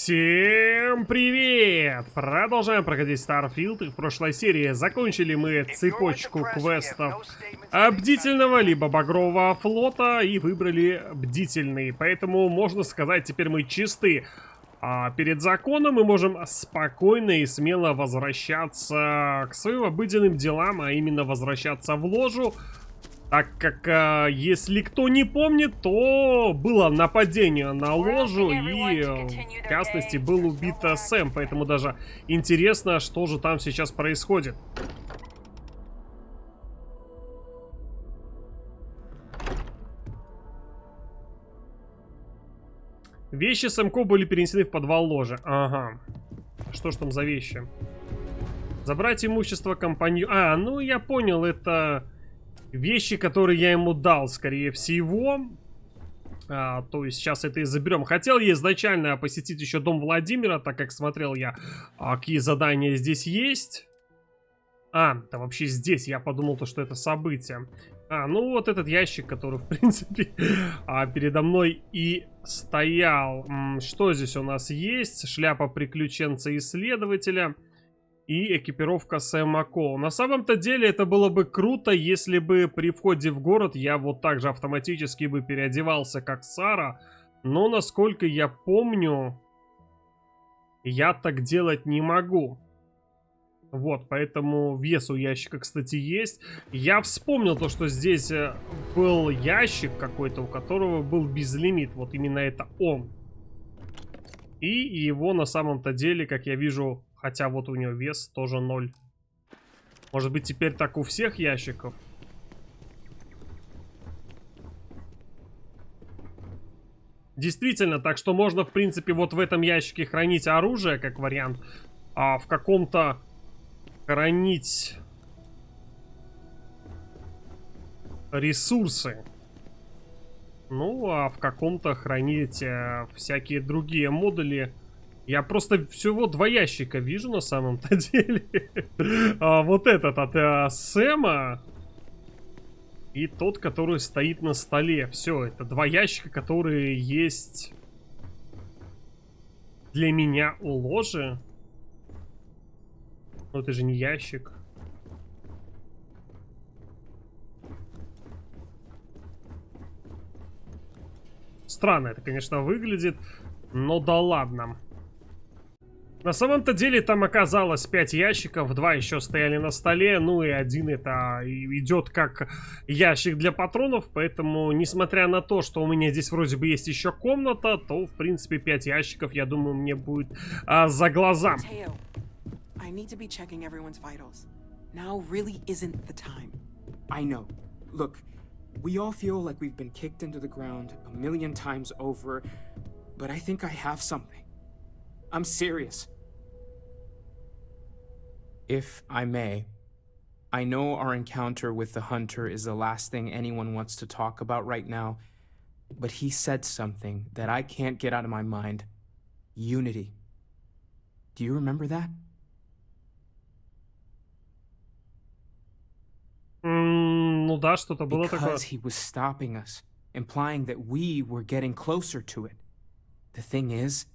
Всем привет! Продолжаем проходить Starfield. И в прошлой серии закончили мы цепочку квестов бдительного либо багрового флота и выбрали бдительный. Поэтому, можно сказать, теперь мы чисты. Перед законом мы можем спокойно и смело возвращаться к своим обыденным делам, а именно возвращаться в ложу. Так как, если кто не помнит, то было нападение на ложу и, в частности, был убит Сэм. Поэтому даже интересно, что же там сейчас происходит. Вещи Сэмко были перенесены в подвал ложи. Ага. Что ж там за вещи? Забрать имущество компаньона. Ну я понял, это... вещи, которые я ему дал, скорее всего. То есть сейчас это и заберем. Хотел я изначально посетить еще дом Владимира, так как смотрел я, какие задания здесь есть. Да вообще здесь. Я подумал, что это события. Ну вот этот ящик, который, в принципе, передо мной и стоял. Что здесь у нас есть? Шляпа приключенца-исследователя. И экипировка Сэма Ко. На самом-то деле это было бы круто, если бы при входе в город я вот так же автоматически бы переодевался, как Сара. Но, насколько я помню, я так делать не могу. Вот, поэтому вес у ящика, кстати, есть. Я вспомнил то, что здесь был ящик какой-то, у которого был безлимит. Вот именно это он. И его на самом-то деле, как я вижу... Хотя вот у него вес тоже 0. Может быть, теперь так у всех ящиков? Действительно, так что можно, в принципе, вот в этом ящике хранить оружие, как вариант. А в каком-то хранить ресурсы. Ну, а в каком-то хранить всякие другие модули. Я просто всего 2 ящика вижу на самом-то деле. Вот этот от Сэма. И тот, который стоит на столе. Все, это 2 ящика, которые есть для меня у ложи. Ну это же не ящик. Странно это, конечно, выглядит. Но да ладно. На самом-то деле там оказалось 5 ящиков, 2 еще стояли на столе, ну и один это идет как ящик для патронов, поэтому, несмотря на то, что у меня здесь вроде бы есть еще комната, то, в принципе, 5 ящиков, я думаю, мне будет за глаза. I'm serious. If I may, I know our encounter with the hunter is the last thing anyone wants to talk about right now, but he said something that I can't get out of my mind. Unity. Do you remember that? Ну да, что-то было такое. Because he was stopping us, implying that we were getting closer to it. The thing is,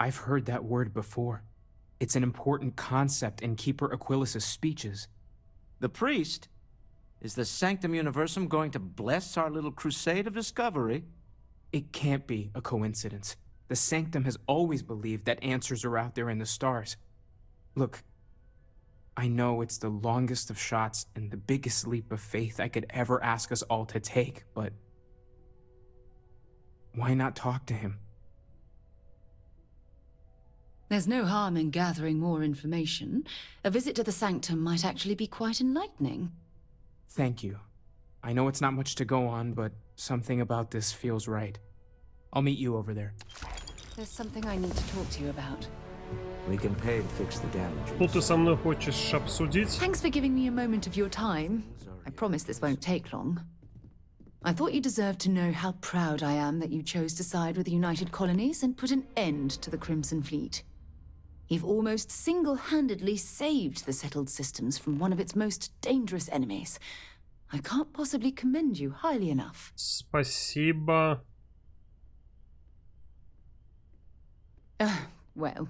I've heard that word before. It's an important concept in Keeper Aquilas's speeches. The priest? Is the Sanctum Universum going to bless our little crusade of discovery? It can't be a coincidence. The Sanctum has always believed that answers are out there in the stars. Look, I know it's the longest of shots and the biggest leap of faith I could ever ask us all to take, but why not talk to him? There's no harm in gathering more information. A visit to the Sanctum might actually be quite enlightening. Thank you. I know it's not much to go on, but something about this feels right. I'll meet you over there. There's something I need to talk to you about. We can pay to fix the damage. Что ты со мной хочешь обсудить? Thanks for giving me a moment of your time. I promise this won't take long. I thought you deserved to know how proud I am that you chose to side with the United Colonies and put an end to the Crimson Fleet. You've almost single-handedly saved the settled systems from one of its most dangerous enemies. I can't possibly commend you highly enough. Спасибо. Well,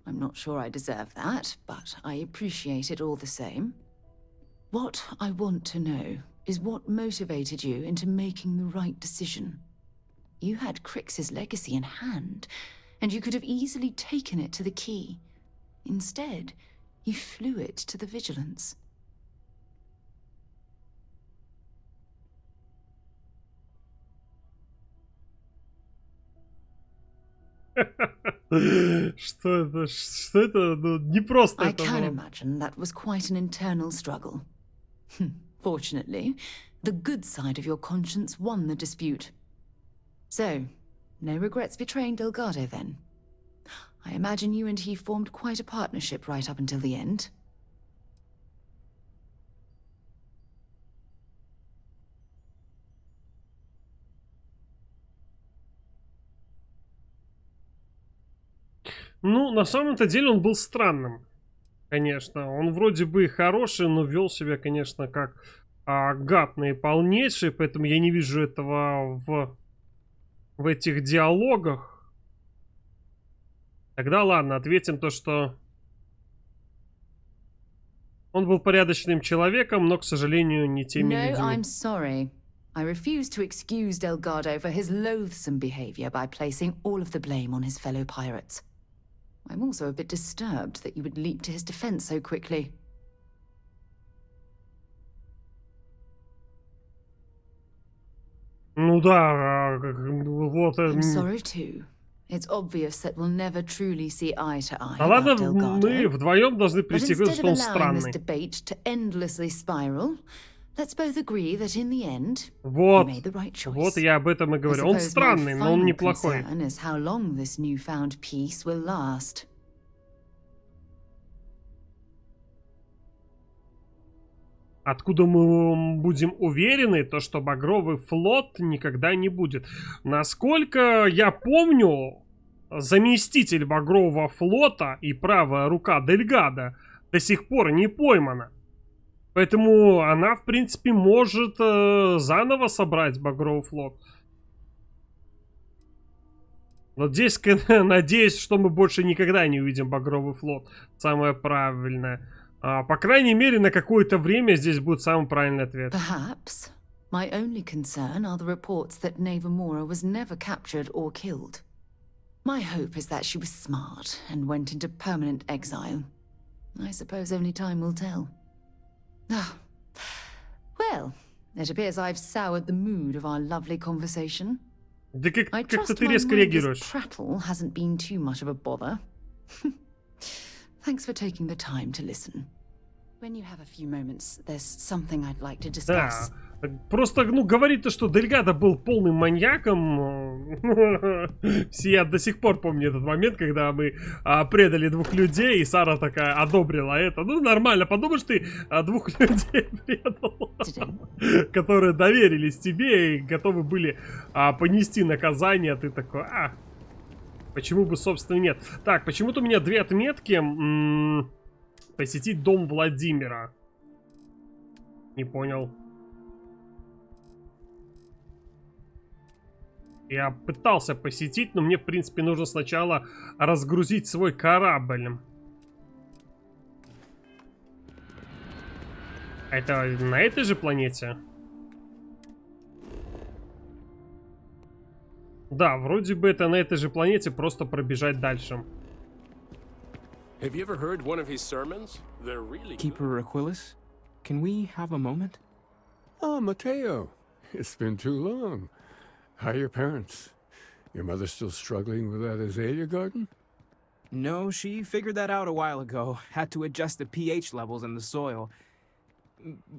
I'm not sure I deserve that, but I appreciate it all the same. What I want to know is what motivated you into making the right decision. You had Crix's legacy in hand, and you could have easily taken it to the key. Instead, you flew it to the Vigilance. Что это? Что это? Ну, не просто I это. can imagine that was quite an internal struggle. Fortunately, the good side of your conscience won the dispute. So, no regrets betraying Delgado then? I imagine you and he formed quite a partnership right up until the end. Ну, на самом-то деле он был странным, конечно. Он вроде бы хороший, но вел себя, конечно, как гад наиполнейший, поэтому я не вижу этого в этих диалогах. Тогда ладно, ответим то, что он был порядочным человеком, но, к сожалению, не теми No, людьми. I'm sorry. I refuse to excuse Delgado for his loathsome behavior by placing all of the blame on his fellow pirates. I'm also a bit disturbed that you would leap to his defense so quickly. Ну да, вот. I'm sorry too. It's obvious that we'll never truly see eye to eye Да ладно, about Delgado. мы вдвоем должны But прийти к выводу, instead что of он allowing this странный. debate to endlessly spiral, let's both agree that in the end, Вот, you made the right choice. вот я об этом и I говорю. Он suppose my странный, но он final неплохой. concern is how long this newfound peace will last. Откуда мы будем уверены, то что Багровый флот никогда не будет? Насколько я помню, заместитель Багрового флота и правая рука Дельгадо до сих пор не поймана. Поэтому она, в принципе, может заново собрать Багровый флот. Вот здесь, надеюсь, что мы больше никогда не увидим Багровый флот. Самое правильное. По крайней мере, на какое-то время здесь будет самый правильный ответ. Perhaps. My only concern are the reports that Navarmora was never captured or killed. My hope is that she was smart and went into permanent exile. I suppose only time will tell. Ah. Well, it appears I've soured the mood of our lovely conversation. Да I как-то trust ты my резко mindless реагируешь. prattle hasn't been too much of a bother. Thanks for taking the time to listen. When you have a few moments, there's something I'd like to Да, discuss. просто, ну, говорит то, что Дельгадо был полным маньяком. Я до сих пор помню этот момент, когда мы предали двух людей, и Сара такая одобрила это. Ну, нормально, подумаешь, ты двух людей предал, которые доверились тебе и готовы были понести наказание. Ты такой, почему бы, собственно, нет. Так, почему-то у меня две отметки. Посетить дом Владимира. Не понял. Я пытался посетить, но мне, в принципе, нужно сначала разгрузить свой корабль. Это на этой же планете? Да, вроде бы это на этой же планете, просто пробежать дальше. Have you ever heard one of his sermons? They're really Keeper Aquilus, can we have a moment? Oh, Mateo. It's been too long. How are your parents? Your mother still struggling with that azalea garden? No, she figured that out a while ago. Had to adjust the pH levels in the soil.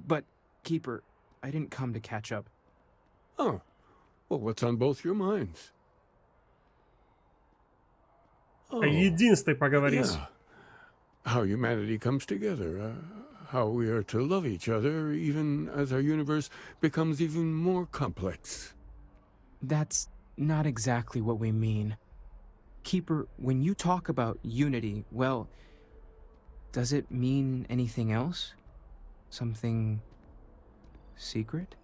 But, Keeper, I didn't come to catch up. Oh. Well, what's on both your minds? О единстве поговорить. Yeah. How humanity comes together. How we are to love each other even as our universe becomes even more complex. That's not exactly what we mean. Keeper, when you talk about unity, well, does it mean anything else? Something secret?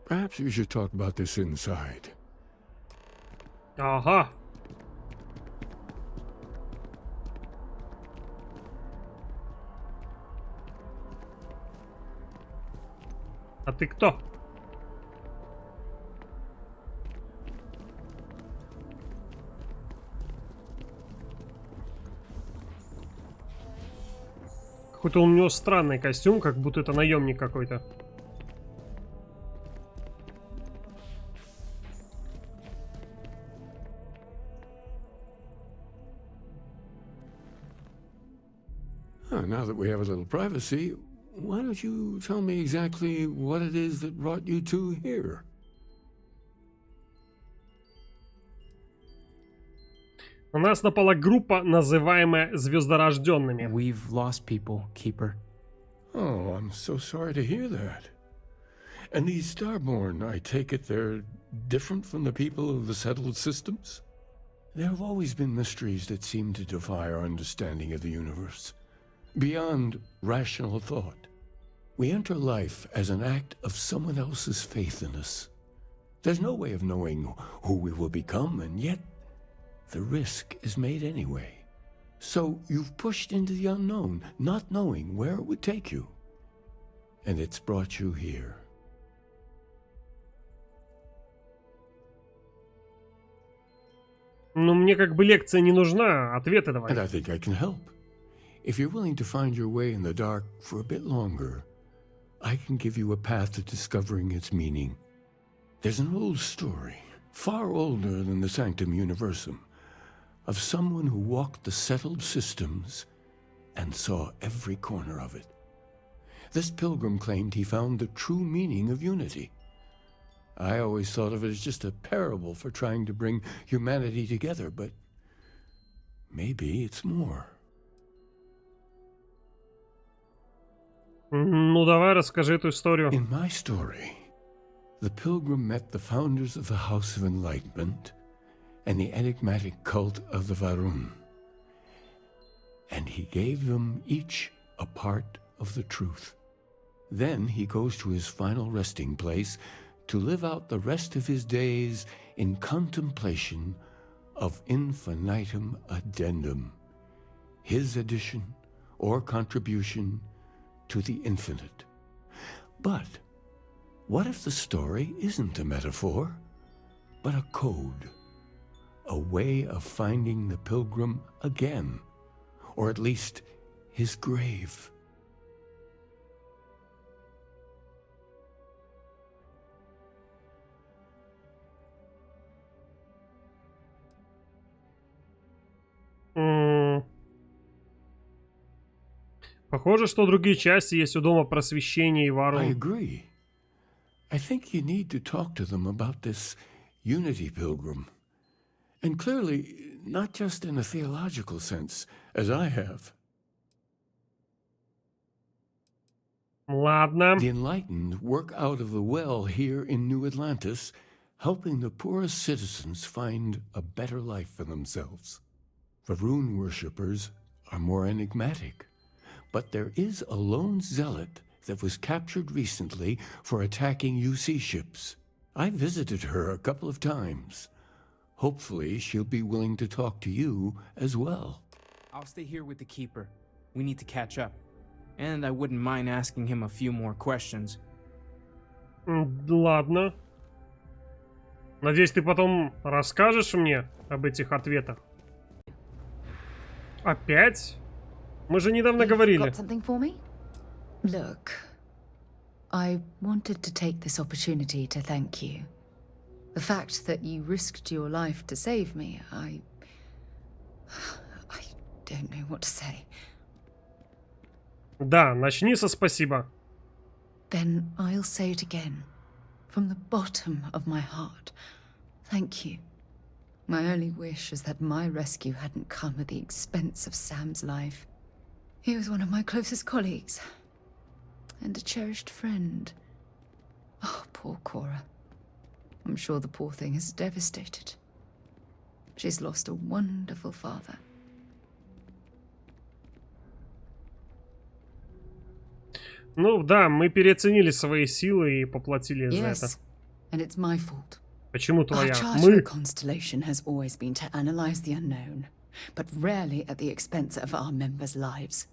Perhaps you should talk about this inside. Ага. А ты кто? Какой-то у него странный костюм, как будто это наемник какой-то. Now that we have a little privacy, why don't you tell me exactly what it is that brought you two here? У нас напала группа, называемая звездорожденными. We've lost people, Keeper. Oh, I'm so sorry to hear that. And these Starborn, I take it they're different from the people of the settled systems? There have always been mysteries that seem to defy our understanding of the universe. Beyond rational thought. We enter life as an act of someone else's faith in us. There's no way of knowing who we will become, and yet the risk is made anyway. So you've pushed into the unknown, not knowing where it would take you. And it's brought you here. Ну, мне как бы лекция не нужна, ответы давай. And I think I can help. If you're willing to find your way in the dark for a bit longer, I can give you a path to discovering its meaning. There's an old story, far older than the Sanctum Universum, of someone who walked the settled systems and saw every corner of it. This pilgrim claimed he found the true meaning of unity. I always thought of it as just a parable for trying to bring humanity together, but maybe it's more. Ну, давай, расскажи эту историю. In my story, the pilgrim met the founders of the House of Enlightenment and the enigmatic cult of the Varun. And he gave them each a part of the truth. Then he goes to his final resting place to live out the rest of his days in contemplation of infinitum addendum, his addition or contribution to the infinite. But what if the story isn't a metaphor, but a code? A way of finding the pilgrim again, or at least his grave. Похоже, что другие части есть у Дома Просвещения и I Варун. agree. I think you need to talk to them about this unity pilgrim. And clearly, not just in a theological sense, as I have. Ладно. The enlightened work out of the well here in New Atlantis, helping the poorest citizens find a better life for themselves. The rune worshippers are more enigmatic, but there is a lone zealot that was captured recently for attacking UC ships. I visited her a couple of times. Hopefully, she'll be willing to talk to you as well. I'll stay here with the Keeper. We need to catch up. And I wouldn't mind asking him a few more questions. Ладно. Надеюсь, ты потом расскажешь мне об этих ответах. Опять? Мы же недавно говорили. Got something for me? Look, I wanted to take this opportunity to thank you. The fact that you risked your life to save me, I don't know what to say. Да, начни со спасибо. Then I'll say it again, from the bottom of my heart. Thank you. My only wish is that my rescue hadn't come at the expense of Sam's life. He was one of my closest colleagues, and a cherished friend. Oh, poor Cora. I'm sure the poor thing is devastated. She's lost a wonderful father. Ну да, мы переоценили свои силы и поплатили за это. Yes, and it's my fault. Почему Our твоя? charter Мы. of Constellation has always been to analyze the unknown, but rarely at the expense of our members' lives.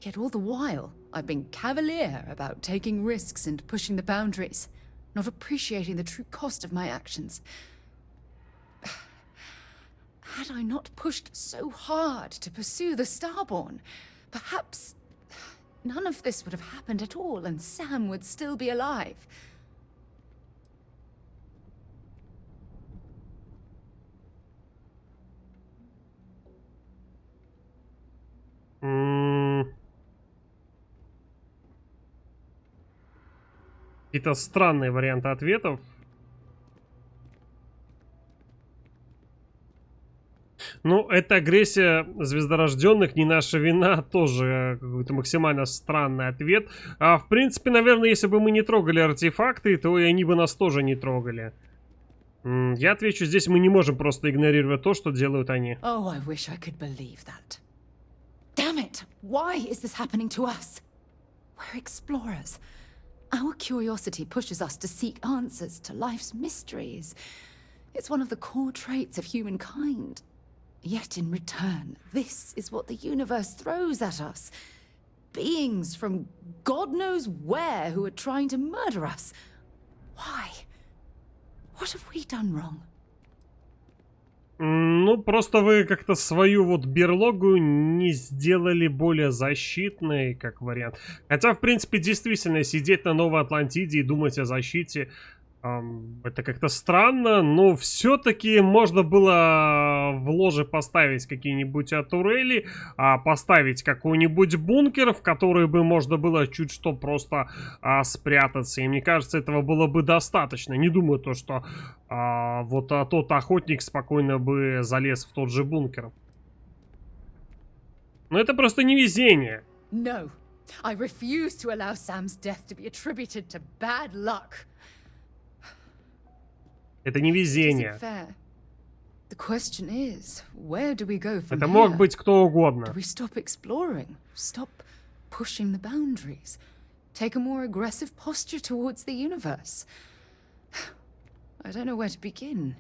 Yet all the while, I've been cavalier about taking risks and pushing the boundaries, not appreciating the true cost of my actions. Had I not pushed so hard to pursue the Starborn, perhaps none of this would have happened at all, and Sam would still be alive. Какие-то странные варианты ответов. Ну, эта агрессия звездорожденных не наша вина, тоже какой-то максимально странный ответ. А в принципе, наверное, если бы мы не трогали артефакты, то и они бы нас тоже не трогали. Я отвечу, здесь мы не можем просто игнорировать то, что делают они. Oh, I wish I could believe that. Damn it! Why is this happening to us? We're explorers. Our curiosity pushes us to seek answers to life's mysteries. It's one of the core traits of humankind. Yet in return, this is what the universe throws at us. Beings from God knows where who are trying to murder us. Why? What have we done wrong? Ну, просто вы как-то свою вот берлогу не сделали более защитной, как вариант. Хотя, в принципе, действительно, сидеть на Новой Атлантиде и думать о защите, это как-то странно, но все-таки можно было в ложе поставить какие-нибудь турели, поставить какой-нибудь бункер, в который бы можно было чуть что просто спрятаться. И мне кажется, этого было бы достаточно. Не думаю, то, что вот тот охотник спокойно бы залез в тот же бункер. Но это просто невезение. No, I refuse to allow Sam's death to be attributed to bad luck. Это невезение. Это мог быть кто угодно. Do we stop exploring? Stop pushing the boundaries? Take a more aggressive posture towards the universe? I don't know where to begin.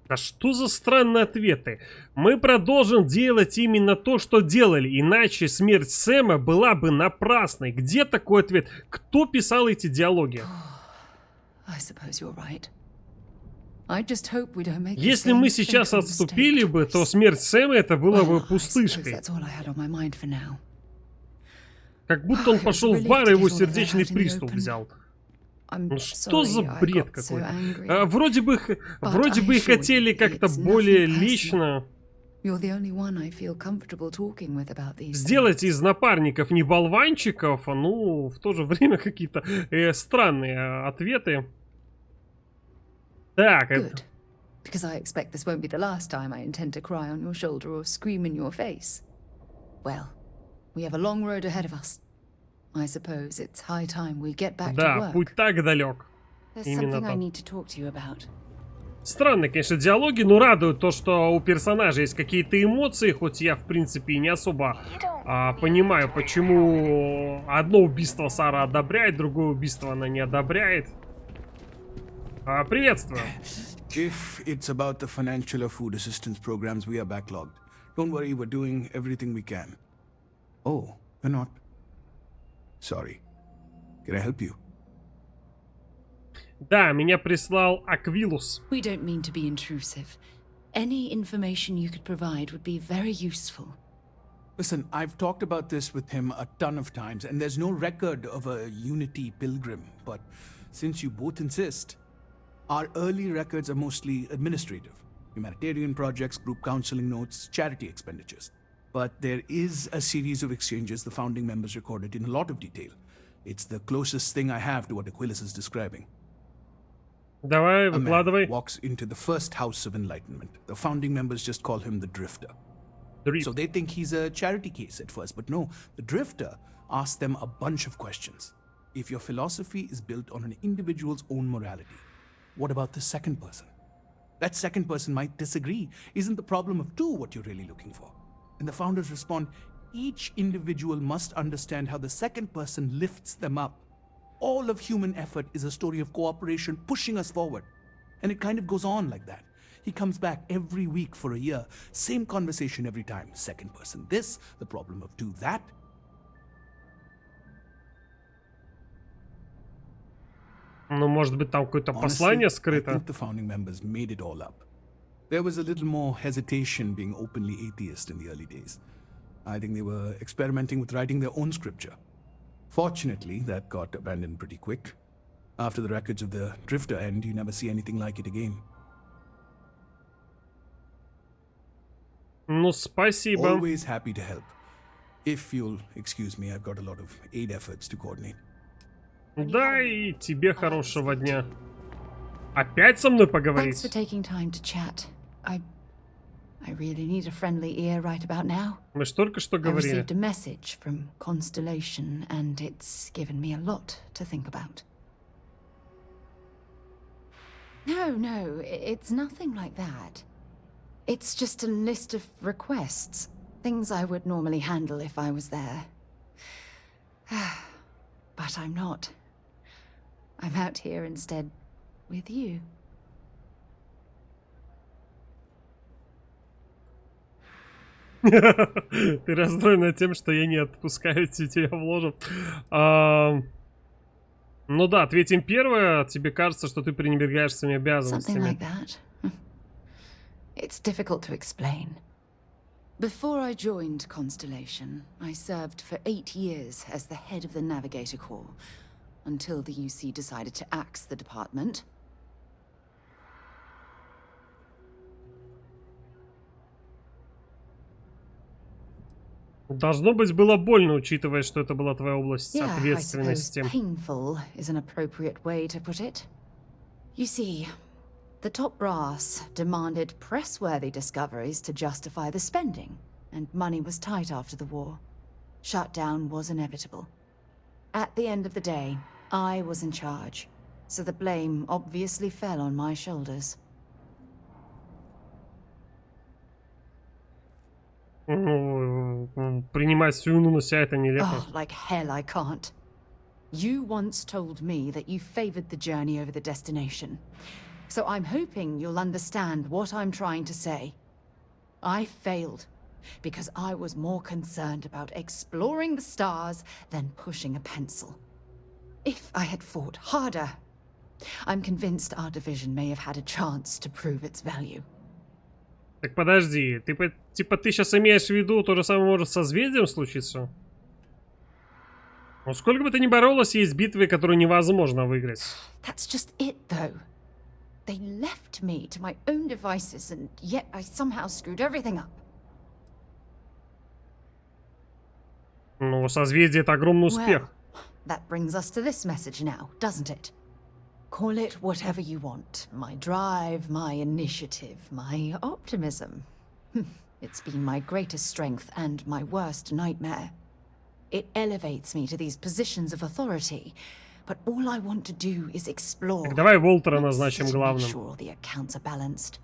Да что за странные ответы? Мы продолжим делать именно то, что делали, иначе смерть Сэма была бы напрасной. Где такой ответ? Кто писал эти диалоги? Если мы сейчас отступили бы, то смерть Сэма это было бы пустышкой. Как будто он пошел в бар и его сердечный приступ взял. Ну что за бред какой-то? Вроде бы и хотели как-то более лично сделать из напарников не болванчиков, ну, в то же время какие-то странные ответы. Так, это... Because I expect this won't be the last time I intend to cry on your shoulder or scream in your face. Well, we have a long road ahead of us. I suppose it's high time we get back to work. Да, путь так далек. Именно так. Странные, конечно, диалоги, но радует то, что у персонажей есть какие-то эмоции, хоть я, в принципе, и не особо понимаю, почему одно убийство Сара одобряет, другое убийство она не одобряет. Приветствую. If it's about the financial or food assistance programs, we are backlogged. Don't worry, we're doing everything we can. Oh, we're not. Sorry. Can I help you? Да, меня прислал Аквилус. We don't mean to be intrusive. Any information you could provide would be very useful. Listen, I've talked about this with him a ton of times, and there's no record of a Unity pilgrim. But since you both insist, our early records are mostly administrative. Humanitarian projects, group counseling notes, charity expenditures. But there is a series of exchanges the founding members recorded in a lot of detail. It's the closest thing I have to what Aquilus is describing. Давай, A man выкладывай. walks into the first house of enlightenment. The founding members just call him the Drifter. So they think he's a charity case at first, but no, the Drifter asks them a bunch of questions. If your philosophy is built on an individual's own morality, what about the second person? That second person might disagree. Isn't the problem of two what you're really looking for? And the founders respond, each individual must understand how the second person lifts them up. All of human effort is a story of cooperation pushing us forward. And it kind of goes on like that. He comes back every week for a year. Same conversation every time. Second person this, the problem of two that. Ну, может быть, там какое-то послание скрыто. I think the founding members made it all up. There was a little more hesitation being openly atheist in the early days. I think they were experimenting with writing their own scripture. Fortunately, that got abandoned pretty quick. After the records of the Drifter end, you never see anything like it again. Ну, спасибо. Always happy to help. If you'll excuse me, I've got a lot of aid efforts to coordinate. Да, и тебе хорошего дня. Опять со мной поговорить? Thanks for taking time to chat. I really need a friendly ear right about now. Мы ж только что I говорили. received a message from Constellation, and it's given me a lot to think about. No, it's nothing like that. It's just a list of requests. Things I would normally handle if I was there. But I'm not. I'm out here instead with you. Ты расстроена тем, что я не отпускаю тебя в ложу. Ну да, ответим первое. Тебе кажется, что ты пренебрегаешь своими Something обязанностями. like that. It's difficult to explain. Before I joined Constellation, I served for 8 years as the head of the Navigator Corps, until the UC decided to axe the department. Должно быть, было больно, учитывая, что это была твоя область Yeah, I suppose ответственности. painful is an appropriate way to put it. You see, the top brass demanded press-worthy discoveries to justify the spending, and money was tight after the war. Shutdown was inevitable. At the end of the day, I was in charge, so the blame obviously fell on my shoulders. Ну, принимать всю вину на себя — это нелепо. Oh, like hell I can't. You once told me that you favored the journey over the destination. So I'm hoping you'll understand what I'm trying to say. I failed because I was more concerned about exploring the stars than pushing a pencil. If I had fought harder, I'm convinced our division may have had a chance to prove its value. Так подожди, ты сейчас имеешь в виду то же самое может с созвездием случиться? Ну сколько бы ты ни боролась, есть битвы, которые невозможно выиграть. That's just it, though. They left me to my own devices, and yet I somehow screwed everything up. Ну, созвездие — это огромный успех. Well, that brings us to this message now, doesn't it? Call it whatever you want. My drive, my initiative, my optimism. It's been my greatest strength and my worst nightmare. It elevates me to these positions of authority, but all I want to do is explore. Так давай Волтера not назначим sit and make главным. sure all the accounts are balanced.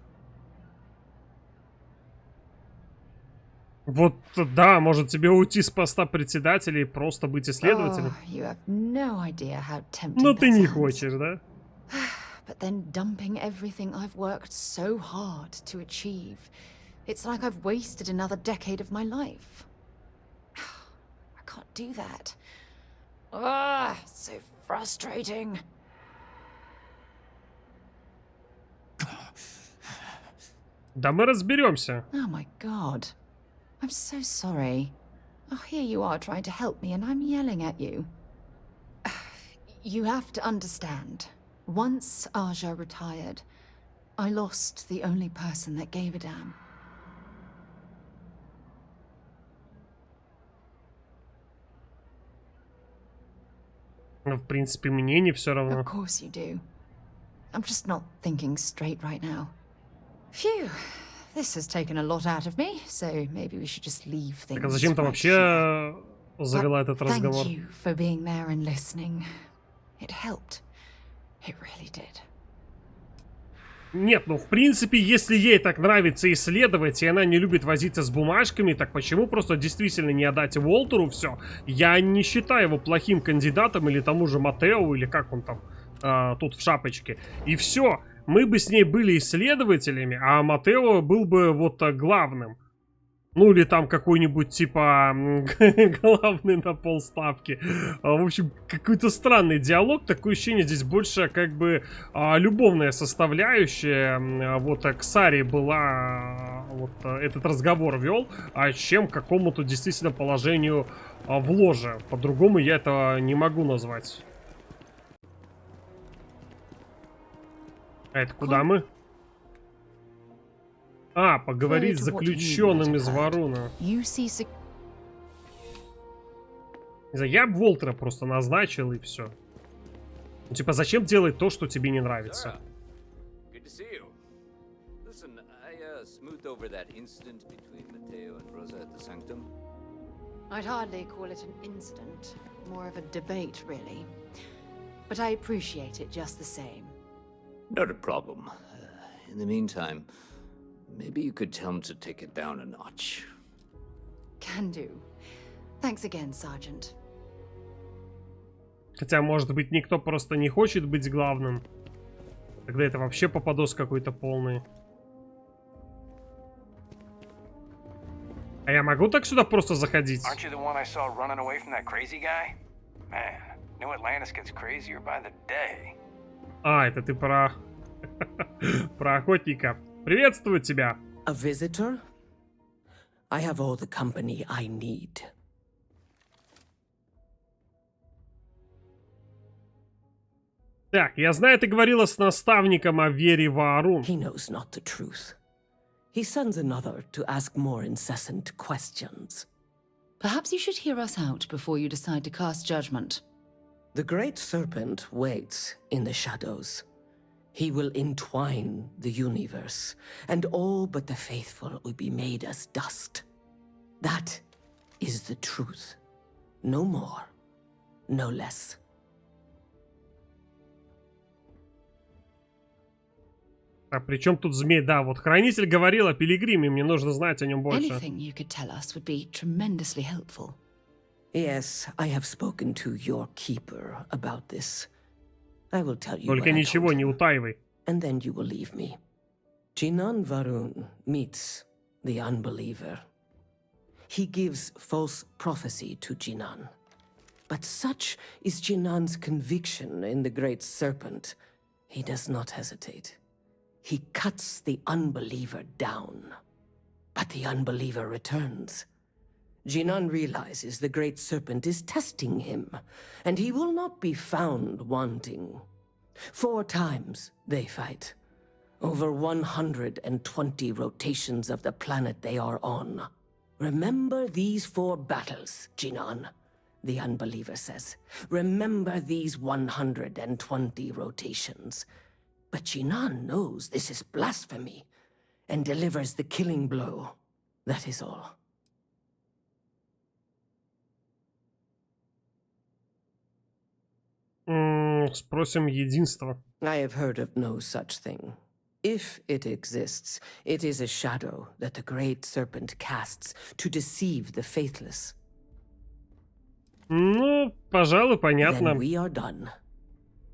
Вот, да, может тебе уйти с поста председателя и просто быть исследователем. Oh, you have no idea how tempting Но that ты не sounds. хочешь, да? But then dumping everything I've worked so hard to achieve. It's like I've wasted another decade of my life. I can't do that. Ah, so frustrating. Да мы разберемся. Oh my god. I'm so sorry. Oh, here you are trying to help me and I'm yelling at you. You have to understand. Once Aja retired, I lost the only person that gave a damn. Ну, в принципе, мне не все равно. Of course you do. I'm just not thinking straight right now. Phew. This has taken a lot out of me, so maybe we should just leave things. Так а зачем ты right here. вообще завела этот разговор? Thank you for being there and listening. It helped. It really did. Нет, ну в принципе, если ей так нравится исследовать, и она не любит возиться с бумажками, так почему просто действительно не отдать Уолтеру все? Я не считаю его плохим кандидатом, или тому же Матео, или как он там тут в шапочке. И все. мы бы с ней были исследователями, а Матео был бы вот главным. Ну, или там какой-нибудь, типа, главный на полставки. В общем, какой-то странный диалог. Такое ощущение, здесь больше, как бы, любовная составляющая. Вот к Саре была, вот этот разговор вел, чем к какому-то действительно положению в ложе. По-другому я это не могу назвать. А это куда мы? Поговорить с заключенным из Варуна. Я бы Волтера просто назначил и все. Ну, типа, зачем делать то, что тебе не нравится? I'd hardly call it an incident, more of a debate, really. But I appreciate it just the same. Not a problem. In the meantime, maybe you could tell him to take it down a notch. Can do. Thanks again, Sergeant. Хотя, может быть, никто просто не хочет быть главным. Тогда это вообще попадос какой-то полный. А я могу так сюда просто заходить? Это ты про... про охотника. Приветствую тебя. A visitor? I have all the company I need. Так, я знаю, ты говорила с наставником о вере в Аарун. He knows not the truth. He sends another to ask more incessant questions. Perhaps you should hear us out before you decide to cast judgment. The great serpent waits in the shadows. He will entwine the universe, and all but the faithful will be made as dust. That is the truth. No more, no less. А при чем тут змей? Да, вот хранитель говорил о пилигриме, мне нужно знать о нем больше. Anything you could tell us would be tremendously helpful. Yes, I have spoken to your keeper about this. I will tell you Только what I ничего told не him, утаивай. and then you will leave me. Jinan Varun meets the unbeliever. He gives false prophecy to Jinan. But such is Jinan's conviction in the great serpent, he does not hesitate. He cuts the unbeliever down. But the unbeliever returns. Jinan realizes the great serpent is testing him, and he will not be found wanting. 4 times they fight. Over 120 rotations of the planet they are on. Remember these 4 battles, Jinan, the unbeliever says. Remember these 120 rotations. But Jinan knows this is blasphemy, and delivers the killing blow. That is all. Спросим единство. I have heard of no such thing. If it exists, it is a shadow that the great serpent casts to deceive the faithless. Ну, пожалуй, понятно. Then we are done.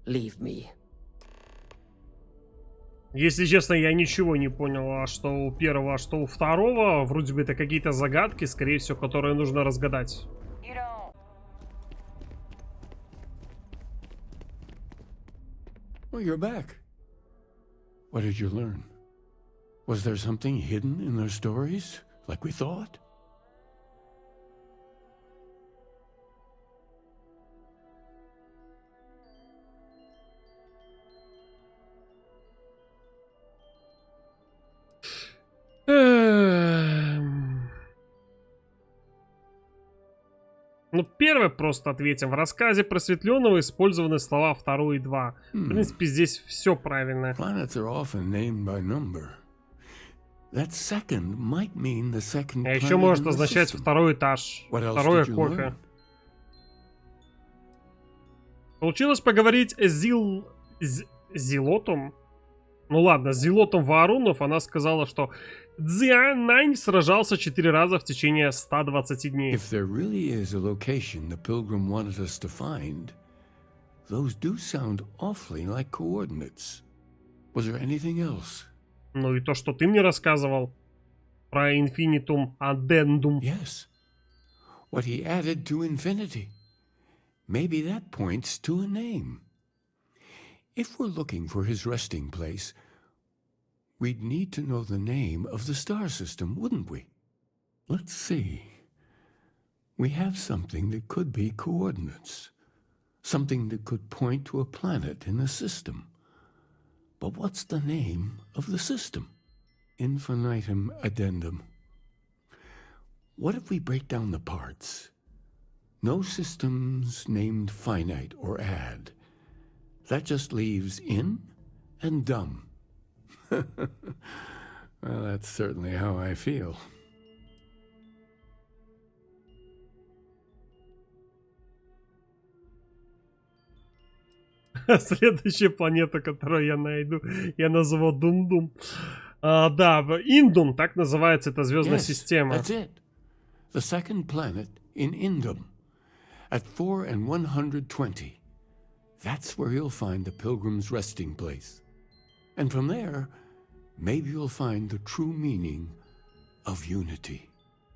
Leave me. Если честно, я ничего не понял, что у первого, что у второго. Вроде бы это какие-то загадки, скорее всего, которые нужно разгадать. Oh, you're back. What did you learn? Was there something hidden in their stories, like we thought? Ну, первое просто ответим. В рассказе просветленного использованы слова 2 и 2. В принципе, здесь все правильно. Planets are often named by number. That second might mean the second А еще planet может in the означать system. второй этаж. What else Второе did you кофе. learn? Получилось поговорить с Зилотом. Ну ладно, с Зилотом Ваарунов. Она сказала, что Дзянань сражался 4 раза в течение 120 дней. If there really is a location the pilgrim wanted us to find, those do sound awfully like coordinates. Was there anything else? Ну и то, что ты мне рассказывал про infinitum addendum. Yes. What he added to infinity. Maybe that points to a name. If we're looking for his resting place, we'd need to know the name of the star system, wouldn't we? Let's see. We have something that could be coordinates. Something that could point to a planet in the system. But what's the name of the system? Infinitum addendum. What if we break down the parts? No systems named finite or add. That just leaves in and dumb. Well, that's certainly how I feel. Следующая планета, которую я найду, я назову Дум-Дум. Да, Индум, так называется эта звездная система. That's it. The second planet in Indum. At 4 and 120. That's where you'll find the pilgrim's resting place. And from there, maybe you'll find the true meaning of unity.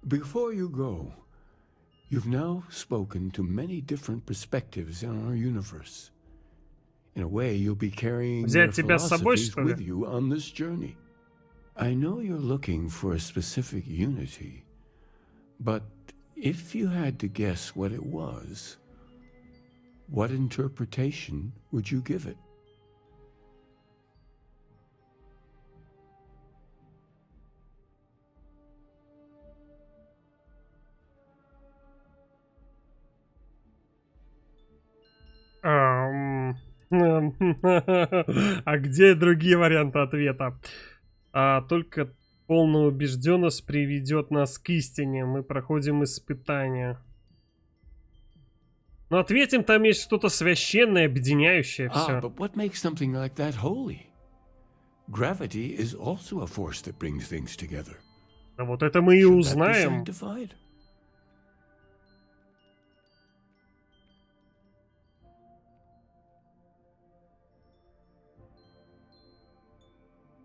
Before you go, you've now spoken to many different perspectives in our universe. In a way, you'll be carrying their philosophies with you on this journey. I know you're looking for a specific unity, but if you had to guess what it was, what interpretation would you give it? А где другие варианты ответа? Только полная убежденность приведет нас к истине. Мы проходим испытания. Но ответим, там есть что-то священное, объединяющее все. But what makes something like that holy? Gravity is also a force that brings things together. А вот это мы и узнаем.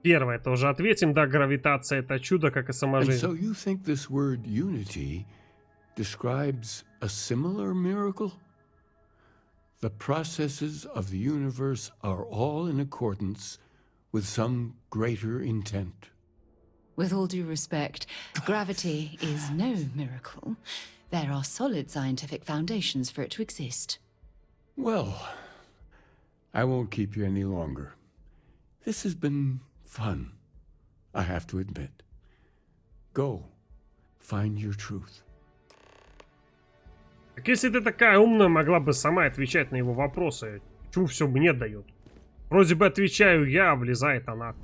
Первое, тоже ответим, да, гравитация это чудо, как и сама жизнь. So you think this word unity describes a similar miracle? The processes of the universe are all in accordance with some greater intent. With all due respect, gravity is no miracle. There are solid scientific foundations for it to exist. Well, I won't keep you any longer. This has been fun, I have to admit. Go, find your truth. Так если ты такая умная, могла бы сама отвечать на его вопросы. Чего все мне дают? Вроде бы отвечаю я, а влезает она.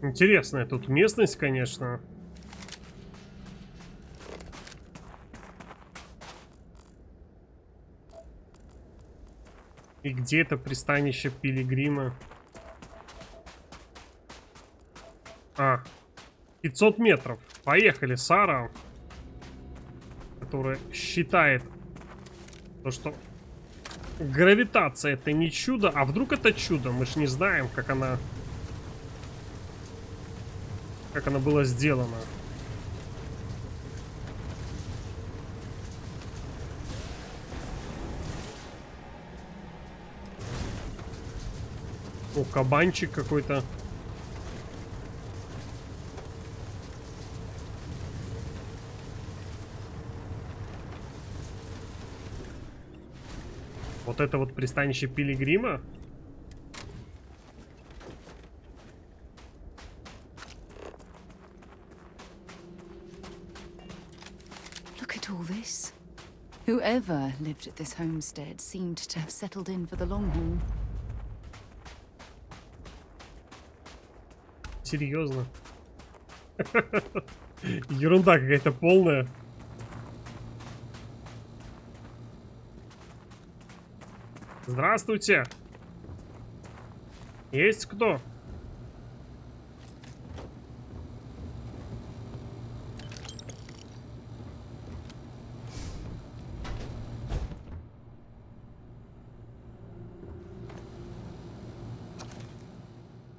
Интересная тут местность, конечно. И где это пристанище пилигрима? 500 метров. Поехали, Сара. Которая считает то, что гравитация это не чудо. А вдруг это чудо? Мы ж не знаем, как она была сделана. О, кабанчик какой-то. Вот это вот пристанище пилигрима? Whoever lived at this homestead seemed to have settled in for the long haul. Серьезно? Ерунда какая-то полная. Здравствуйте. Есть кто?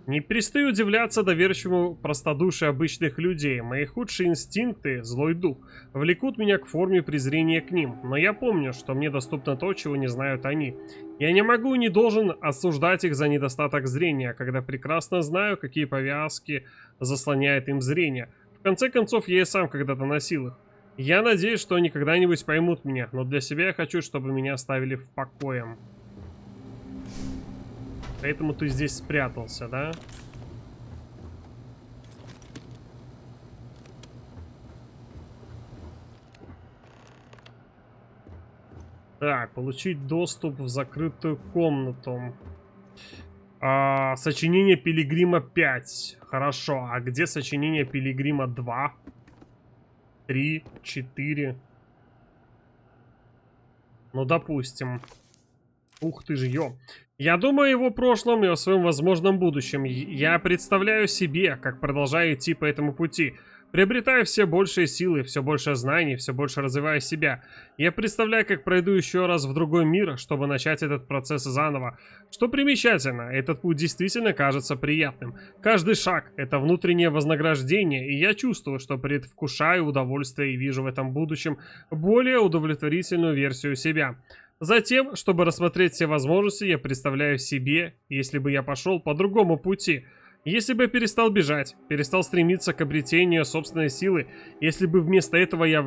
Не перестаю удивляться доверчивому простодушию обычных людей. Мои худшие инстинкты, злой дух, влекут меня к форме презрения к ним. Но я помню, что мне доступно то, чего не знают они. Я не могу и не должен осуждать их за недостаток зрения, когда прекрасно знаю, какие повязки заслоняют им зрение. В конце концов, я и сам когда-то носил их. Я надеюсь, что они когда-нибудь поймут меня, но для себя я хочу, чтобы меня оставили в покое. Поэтому ты здесь спрятался, да? Так, получить доступ в закрытую комнату. Сочинение пилигрима 5. Хорошо, а где сочинение пилигрима 2? 3, 4. Ну, допустим. Ух ты ж, ё. Я думаю о его прошлом и о своем возможном будущем. Я представляю себе, как продолжаю идти по этому пути. Приобретаю все большие силы, все больше знаний, все больше развиваю себя. Я представляю, как пройду еще раз в другой мир, чтобы начать этот процесс заново. Что примечательно, этот путь действительно кажется приятным. Каждый шаг — это внутреннее вознаграждение, и я чувствую, что предвкушаю удовольствие и вижу в этом будущем более удовлетворительную версию себя. Затем, чтобы рассмотреть все возможности, я представляю себе, если бы я пошел по другому пути. Если бы я перестал бежать, перестал стремиться к обретению собственной силы, если бы вместо этого я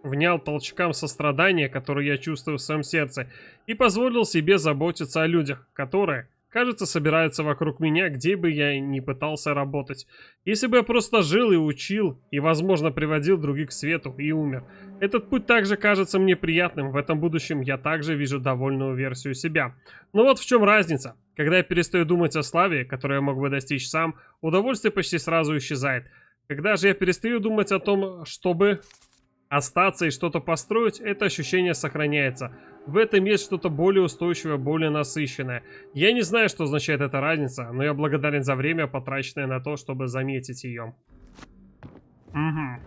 внял толчкам сострадания, которые я чувствую в своем сердце, и позволил себе заботиться о людях, которые, кажется, собираются вокруг меня, где бы я ни пытался работать. Если бы я просто жил и учил, и, возможно, приводил других к свету и умер. Этот путь также кажется мне приятным. В этом будущем я также вижу довольную версию себя. Но вот в чем разница. Когда я перестаю думать о славе, которую я мог бы достичь сам, удовольствие почти сразу исчезает. Когда же я перестаю думать о том, чтобы остаться и что-то построить, это ощущение сохраняется. В этом есть что-то более устойчивое, более насыщенное. Я не знаю, что означает эта разница, но я благодарен за время, потраченное на то, чтобы заметить ее. Угу.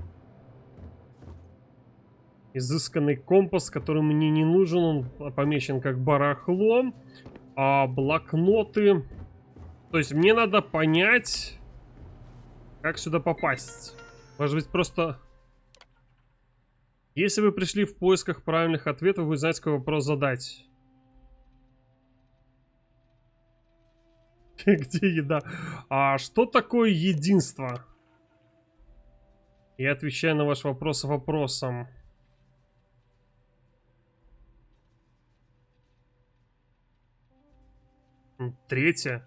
Изысканный компас, который мне не нужен, он помечен как барахло. Блокноты. То есть мне надо понять, как сюда попасть. Может быть, просто... Если вы пришли в поисках правильных ответов, вы знаете, какой вопрос задать. Где еда? Что такое единство? Я отвечаю на ваш вопрос вопросом. Третье.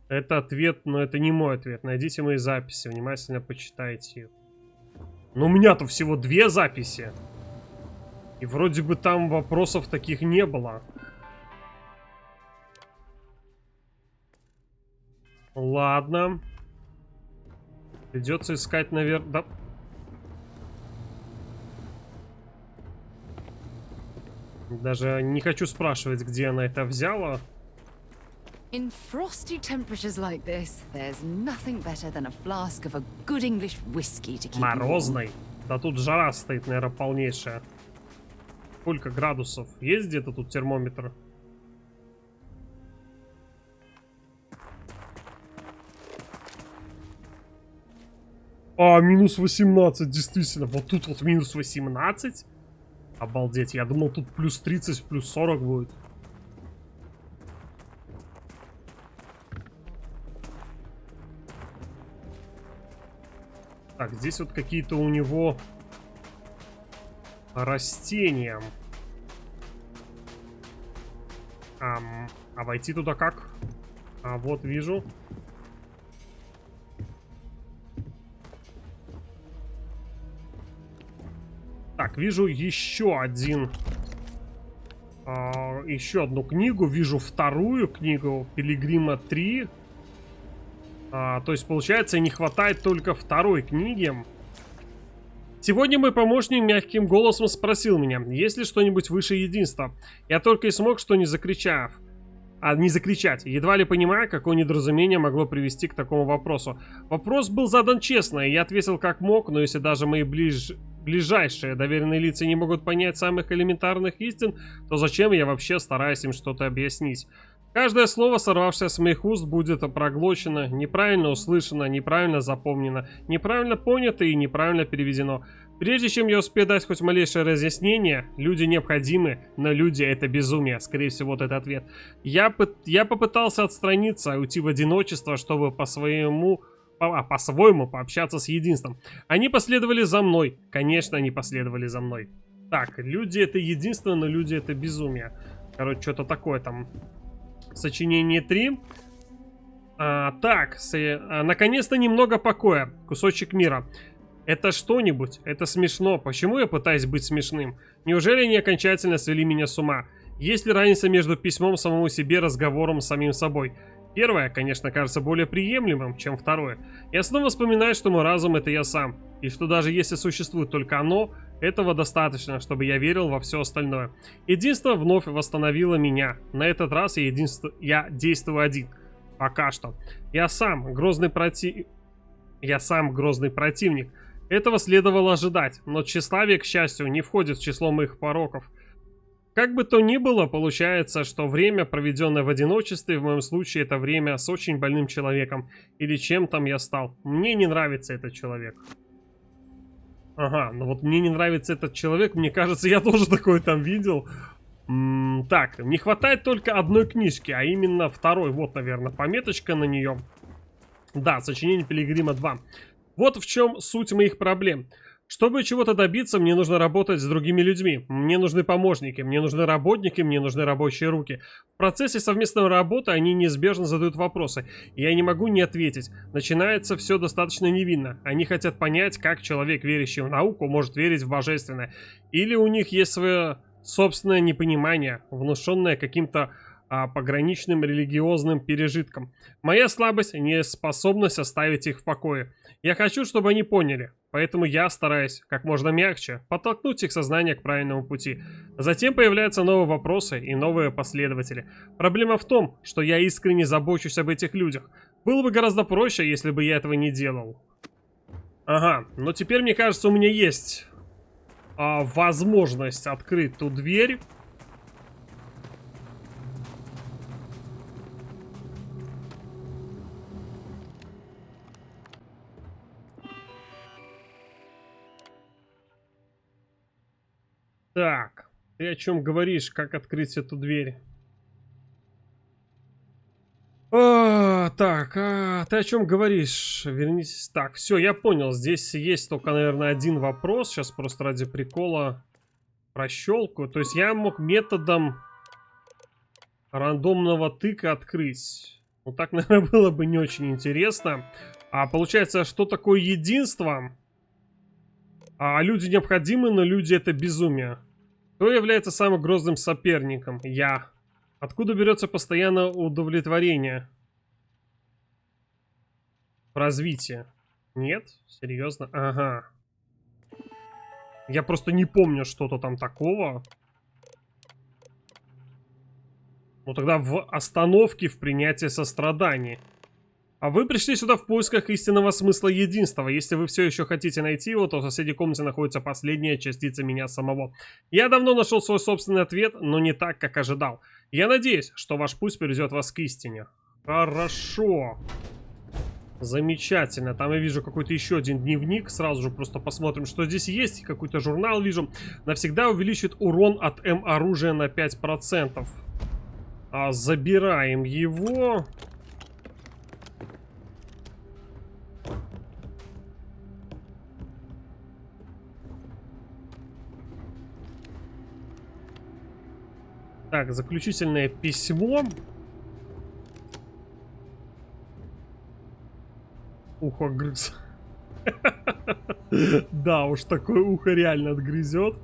Это ответ, но это не мой ответ. Найдите мои записи, внимательно почитайте их. Но у меня-то всего 2 записи. И вроде бы там вопросов таких не было. Ладно. Придется искать, наверное... Да. Даже не хочу спрашивать, где она это взяла. In frosty temperatures like this, there's nothing better than a flask of a good English whiskey to keep you warm. Морозной? Да тут жара стоит, наверное, полнейшая. Сколько градусов? Есть где-то тут термометр? Минус 18, действительно. Вот тут вот минус 18? Обалдеть, я думал, тут плюс 30, плюс 40 будет. Так, здесь вот какие-то у него растения. А войти туда как? Вот вижу. Так, вижу еще один. Еще одну книгу. Вижу вторую книгу. Пилигрима 3. То есть, получается, не хватает только второй книги. Сегодня мой помощник мягким голосом спросил меня, есть ли что-нибудь выше единства. Я только и смог, что не закричать. Едва ли понимая, какое недоразумение могло привести к такому вопросу. Вопрос был задан честно, и я ответил как мог, но если даже мои ближайшие доверенные лица не могут понять самых элементарных истин, то зачем я вообще стараюсь им что-то объяснить? Каждое слово, сорвавшееся с моих уст, будет проглочено, неправильно услышано, неправильно запомнено, неправильно понято и неправильно переведено. Прежде чем я успею дать хоть малейшее разъяснение, люди необходимы, но люди — это безумие. Скорее всего, вот это ответ. Я попытался отстраниться, уйти в одиночество, чтобы по-своему пообщаться с единством. Они последовали за мной. Конечно, они последовали за мной. Так, люди — это единство, но люди — это безумие. Короче, что-то такое там. Сочинение 3. Наконец-то немного покоя. Кусочек мира. Это что-нибудь? Это смешно. Почему я пытаюсь быть смешным? Неужели они окончательно свели меня с ума? Есть ли разница между письмом самому себе и разговором с самим собой? Первое, конечно, кажется более приемлемым, чем второе. Я снова вспоминаю, что мой разум — это я сам. И что даже если существует только оно, этого достаточно, чтобы я верил во все остальное. Единство вновь восстановило меня. На этот раз я действую один. Пока что. Я сам грозный противник. Этого следовало ожидать, но тщеславие, к счастью, не входит в число моих пороков. Как бы то ни было, получается, что время, проведенное в одиночестве, в моем случае это время с очень больным человеком. Или чем там я стал. Мне не нравится этот человек. Ага, ну вот мне не нравится этот человек, мне кажется, я тоже такой там видел. Так, не хватает только одной книжки, а именно второй. Вот, наверное, пометочка на нее. Да, сочинение Пилигрима 2. Вот в чем суть моих проблем. Чтобы чего-то добиться, мне нужно работать с другими людьми. Мне нужны помощники, мне нужны работники, мне нужны рабочие руки. В процессе совместной работы они неизбежно задают вопросы. И я не могу не ответить. Начинается все достаточно невинно. Они хотят понять, как человек, верящий в науку, может верить в божественное. Или у них есть свое собственное непонимание, внушенное каким-то пограничным религиозным пережитком. Моя слабость — неспособность оставить их в покое. Я хочу, чтобы они поняли, поэтому я стараюсь как можно мягче подтолкнуть их сознание к правильному пути. Затем появляются новые вопросы и новые последователи. Проблема в том, что я искренне забочусь об этих людях. Было бы гораздо проще, если бы я этого не делал. Ага, но теперь, мне кажется, у меня есть возможность открыть ту дверь. Так, ты о чем говоришь? Как открыть эту дверь? Ты о чем говоришь? Вернись. Так, все, я понял. Здесь есть только, наверное, один вопрос. Сейчас просто ради прикола прощелкаю. То есть я мог методом рандомного тыка открыть. Ну, так, наверное, было бы не очень интересно. Получается, что такое единство? Люди необходимы, но люди — это безумие. Кто является самым грозным соперником? Я. Откуда берется постоянное удовлетворение? В развитии. Нет? Серьезно? Ага. Я просто не помню что-то там такого. Ну тогда в остановке, в принятии сострадания. А вы пришли сюда в поисках истинного смысла единства. Если вы все еще хотите найти его, то в соседней комнате находится последняя частица меня самого. Я давно нашел свой собственный ответ, но не так, как ожидал. Я надеюсь, что ваш путь приведет вас к истине. Хорошо. Замечательно. Там я вижу какой-то еще один дневник. Сразу же просто посмотрим, что здесь есть. Какой-то журнал вижу. Навсегда увеличит урон от М-оружия на 5%. Забираем его. Так, заключительное письмо. Ухо грыз. Да уж, такое ухо реально отгрызет.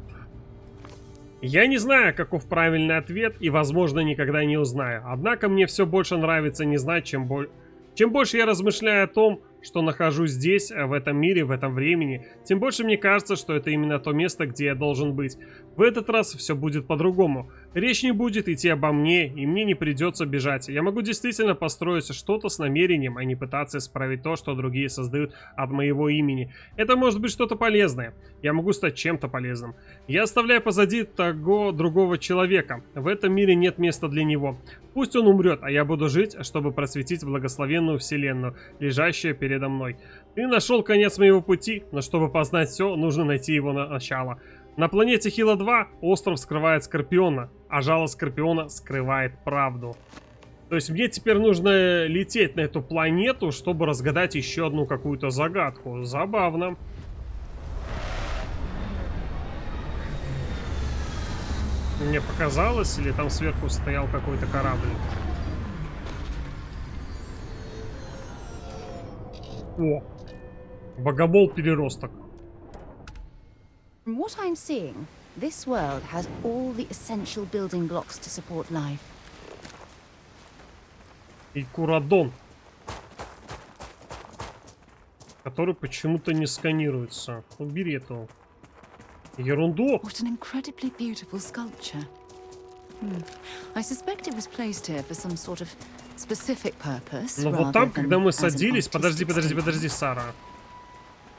Я не знаю, каков правильный ответ, и, возможно, никогда не узнаю. Однако мне все больше нравится не знать, чем Чем больше я размышляю о том, что нахожусь здесь, в этом мире, в этом времени, тем больше мне кажется, что это именно то место, где я должен быть. В этот раз все будет по-другому. Речь не будет идти обо мне, и мне не придется бежать. Я могу действительно построить что-то с намерением, а не пытаться исправить то, что другие создают от моего имени. Это может быть что-то полезное. Я могу стать чем-то полезным. Я оставляю позади того другого человека. В этом мире нет места для него. Пусть он умрет, а я буду жить, чтобы просветить благословенную вселенную, лежащую передо мной. Ты нашел конец моего пути, но чтобы познать все, нужно найти его начало. На планете Хила-2 остров скрывает Скорпиона, а жало Скорпиона скрывает правду. То есть мне теперь нужно лететь на эту планету, чтобы разгадать еще одну какую-то загадку. Забавно. Мне показалось, или там сверху стоял какой-то корабль? О! Богомол-переросток. From what I'm seeing, this world has all the essential building blocks to support life. И Курадон, который почему-то не сканируется. Убери эту ерунду. What an incredibly beautiful sculpture. I suspect it was placed here for some sort of specific purpose. Но вот там, когда мы садились... Подожди, Сара.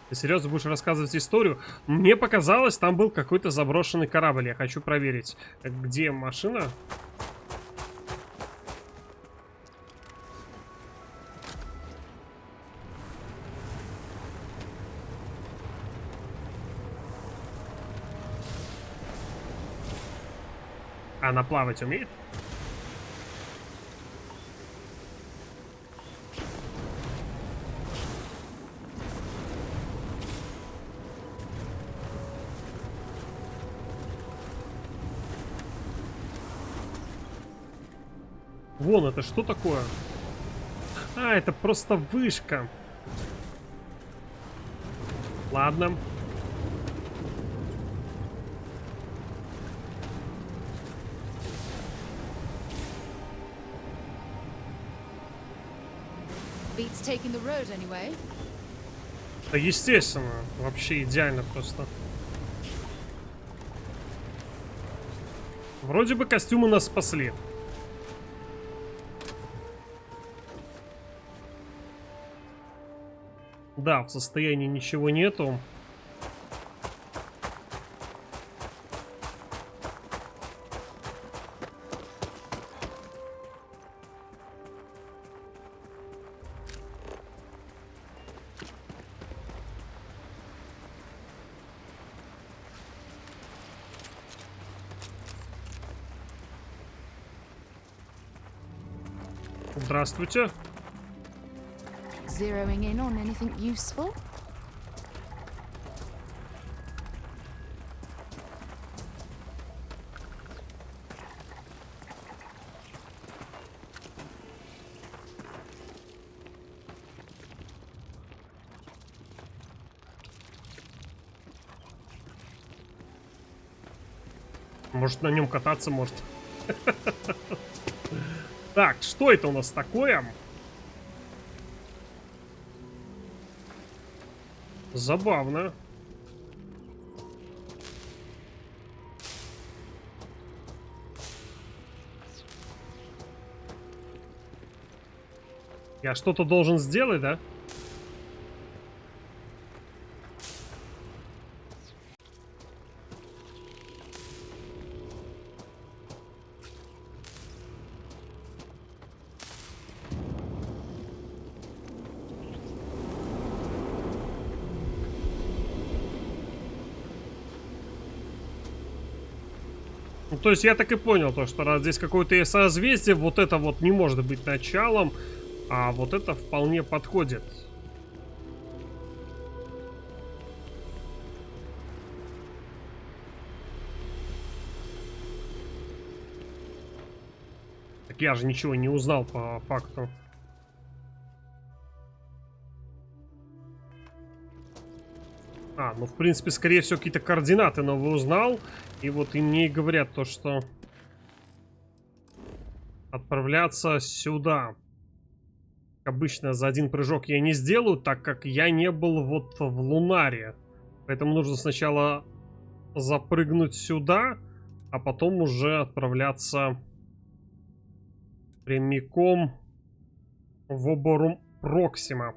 Ты серьезно будешь рассказывать историю? Мне показалось, там был какой-то заброшенный корабль. Я хочу проверить. Где машина? Она плавать умеет? Вон, это что такое? А, это просто вышка. Ладно. Beats taking the road anyway. Да, естественно. Вообще идеально просто. Вроде бы костюмы нас спасли. Да, в состоянии ничего нету. Здравствуйте. Zeroing in on anything useful? Может, на нем кататься, может. Так, что это у нас такое? Забавно. Я что-то должен сделать, да? Ну, то есть я так и понял, то, что раз здесь какое-то созвездие, вот это вот не может быть началом, а вот это вполне подходит. Так я же ничего не узнал по факту. А, ну в принципе, скорее всего, какие-то координаты новые узнал. И вот и мне и говорят то, что отправляться сюда. обычно за один прыжок я не сделаю, так как я не был вот в Лунаре. Поэтому нужно сначала запрыгнуть сюда, а потом уже отправляться прямиком в Оборум Проксима.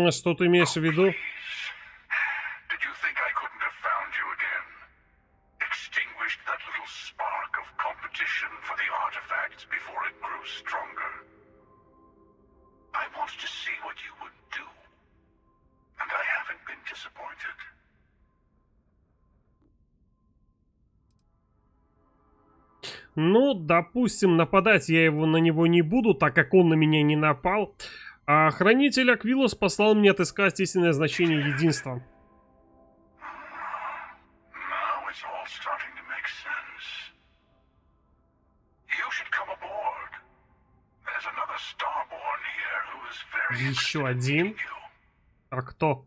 Что ты имеешь в виду? Ну, допустим, нападать я на него не буду, так как он на меня не напал. А хранитель Аквилос послал мне отыскать истинное значение единства. Еще один? А кто?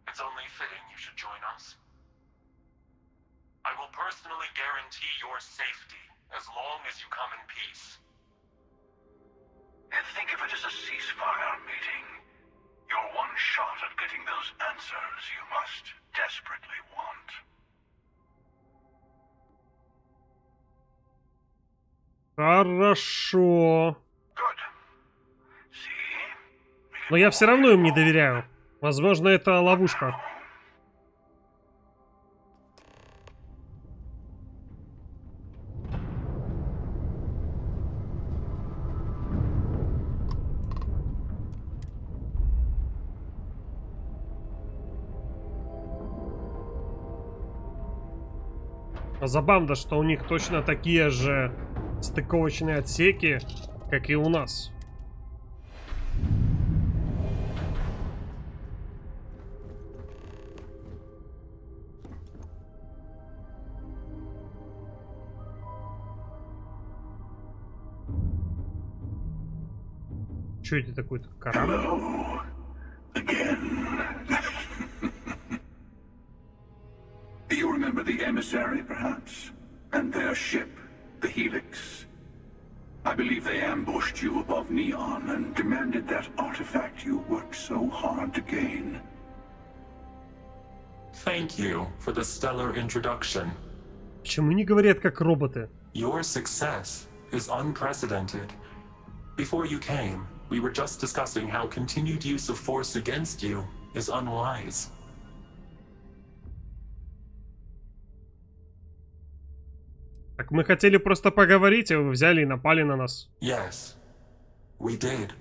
It's only fitting you should join us. I will personally guarantee your safety as long as you come in peace. And think of it as a ceasefire meeting. Your one shot at getting those answers you must desperately want. Хорошо. Но я все равно им не доверяю. Возможно, это ловушка. Забавно, что у них точно такие же стыковочные отсеки, как и у нас. Что это такое? Корабль? You remember the emissary, perhaps? And their ship, the Helix? I believe they ambushed you above Neon and demanded that artifact you worked so hard to gain. Thank you for the stellar introduction. Почему не говорят как роботы? Your success is unprecedented. Before you came, we were just discussing how continued use of force against you is unwise. Так мы хотели просто поговорить, а вы взяли и напали на нас. Yes, we did.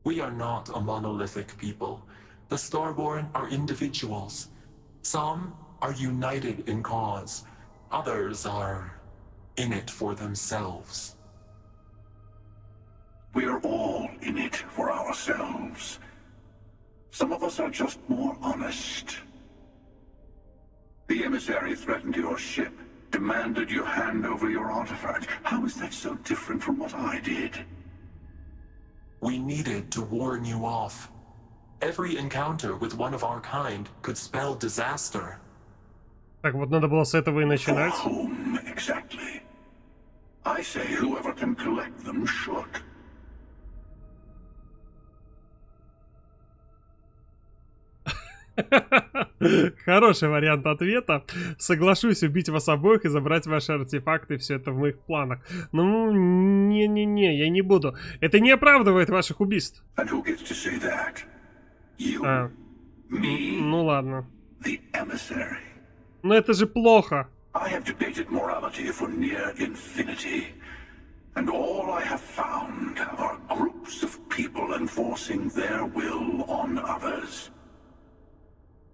We are not a monolithic people. The Starborn are individuals. Some are united in cause. Others are in it for themselves. We are all in it for ourselves. Some of us are just more honest. The emissary threatened your ship, demanded you hand over your artifact. How is that so different from what I did? We needed to warn you off. Every encounter with one of our kind could spell disaster. Так вот надо было с этого и начинать. For whom exactly? I say whoever can collect them should. Хороший вариант ответа. Соглашусь убить вас обоих и забрать ваши артефакты. Все это в моих планах. Ну, не-не-не, я не буду. Это не оправдывает ваших убийств. Ну ладно. Но это же плохо. And all I have found are groups of people enforcing their will on others.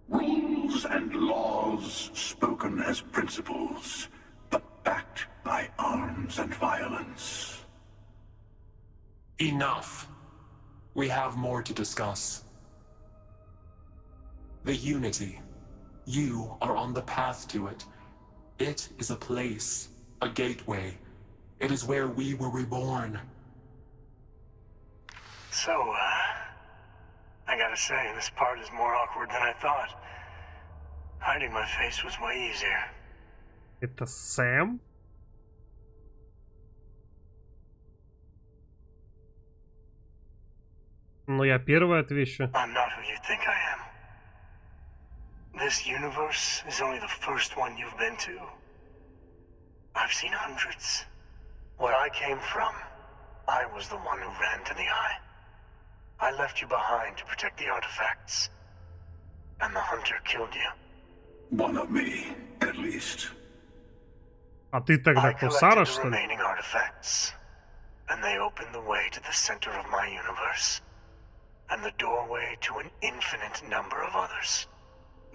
Rules and laws spoken as principles, but backed by arms and violence. Enough. We have more to discuss. The unity. You are on the path to it. It is a place, a gateway. It is where we were reborn. So, I gotta say, this part is more awkward than I thought. Hiding my face was way easier. Это Сэм? Ну, я первый отвечу. I'm not who you think I am. This universe is only the first one you've been to. I've seen hundreds. Where I came from, I was the one who ran to the eye. I left you behind to protect the artifacts. And the hunter killed you. One of me, at least. А ты тогда Кусара, что ли? Remaining artifacts, and they opened the way to the center of my universe, and the doorway to an infinite number of others.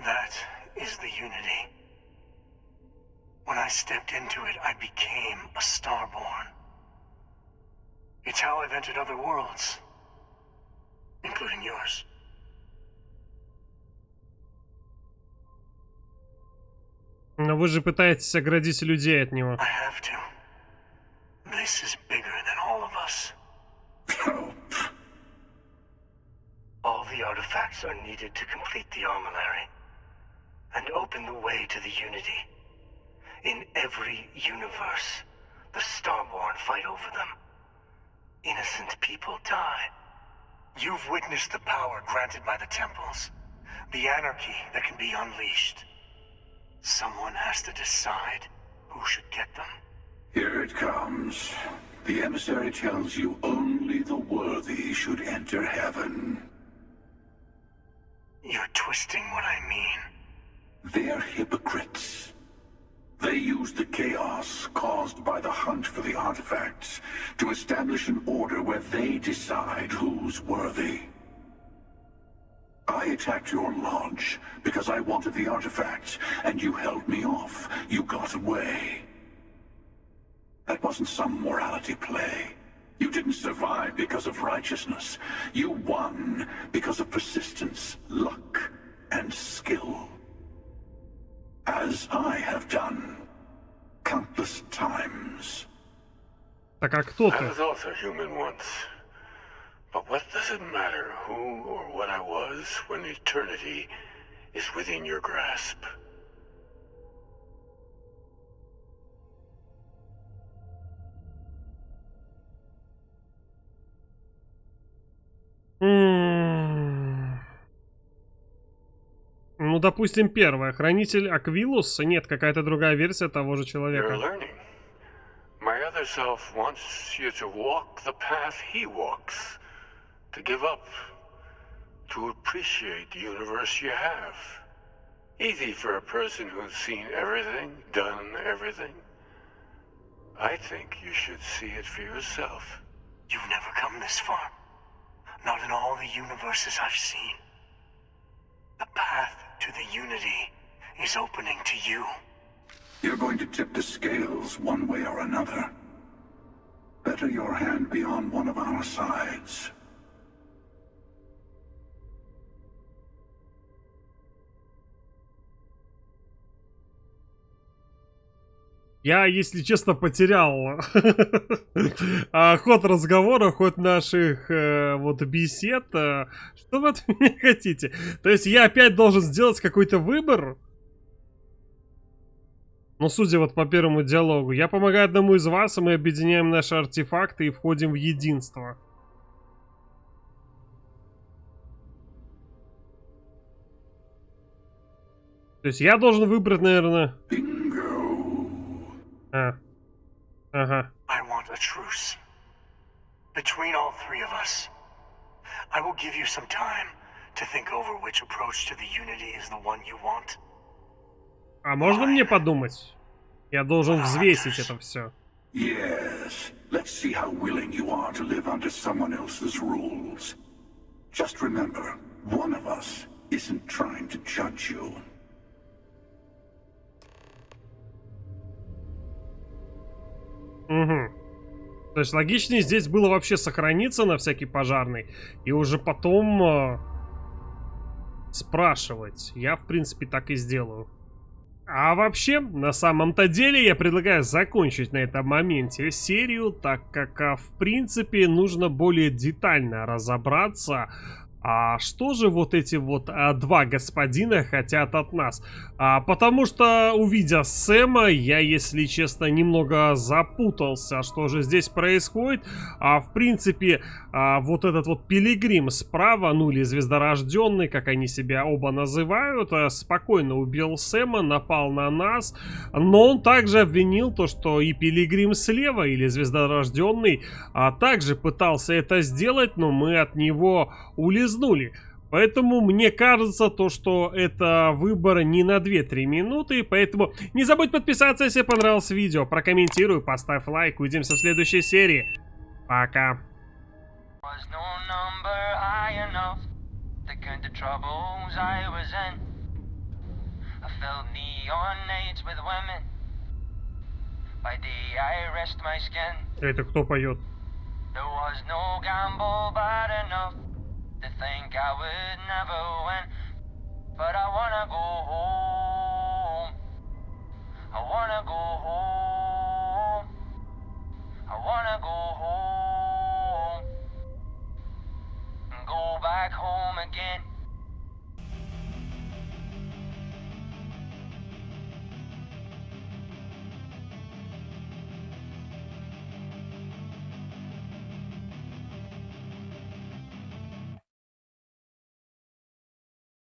That is the unity. When I stepped into it, I became a Starborn. It's how I've entered other worlds, including yours. Но вы же пытаетесь оградить людей от него. I have to. This is bigger than all of us. All the artifacts are needed to complete the armillary and open the way to the unity. In every universe, the Starborn fight over them. Innocent people die. You've witnessed the power granted by the temples, the anarchy that can be unleashed. Someone has to decide who should get them. Here it comes. The emissary tells you only the worthy should enter heaven. You're twisting what I mean. They're hypocrites. They use the chaos caused by the hunt for the artifacts to establish an order where they decide who's worthy. I attacked your lodge because I wanted the artifacts, and you held me off. You got away. That wasn't some morality play. You didn't survive because of righteousness. You won because of persistence, luck, and skill. As I have done countless times. Так а кто I ты? was also human once. But what does it matter who or what I was when eternity is within your grasp? Ну, допустим, первое. Хранитель Аквилус? Нет, какая-то другая версия того же You're человека. learning. My other self wants you to walk the path he walks. To give up. To appreciate the universe you have. Easy for a person who's seen everything, done everything. I think you should see it for yourself. You've never come this far. Not in all the universes I've seen. The path to the unity is opening to you. You're going to tip the scales one way or another. Better your hand be on one of our sides. Я, если честно, потерял ход разговора, ход наших вот бесед. Что вы от меня хотите? То есть я опять должен сделать какой-то выбор? Ну, судя вот по первому диалогу. Я помогаю одному из вас, и мы объединяем наши артефакты и входим в единство. То есть я должен выбрать, наверное... Ага. I want a truce. Between all three of us. I will give you some time to think over which approach to the unity is the one you want. А можно мне подумать? Я должен взвесить это все. Yes. Let's see how willing you are to live under someone else's rules. Just remember, one of us isn't trying to judge you. Угу. То есть логичнее здесь было вообще сохраниться на всякий пожарный и уже потом спрашивать. Я, в принципе, так и сделаю. А вообще, на самом-то деле, я предлагаю закончить на этом моменте серию, так как, в принципе, нужно более детально разобраться, а что же вот эти вот два господина хотят от нас? Потому что, увидя Сэма, я, если честно, немного запутался, что же здесь происходит. В принципе, вот этот вот пилигрим справа, ну или звездорожденный, как они себя оба называют, спокойно убил Сэма, напал на нас. Но он также обвинил то, что и пилигрим слева, или звездорожденный, также пытался это сделать, но мы от него улизнули. Поэтому мне кажется, то, что это выбор не на 2-3 минуты. Поэтому не забудь подписаться, если понравилось видео. Прокомментируй, поставь лайк. Увидимся в следующей серии. Пока. Это кто поет? To think I would never win, but I wanna go home.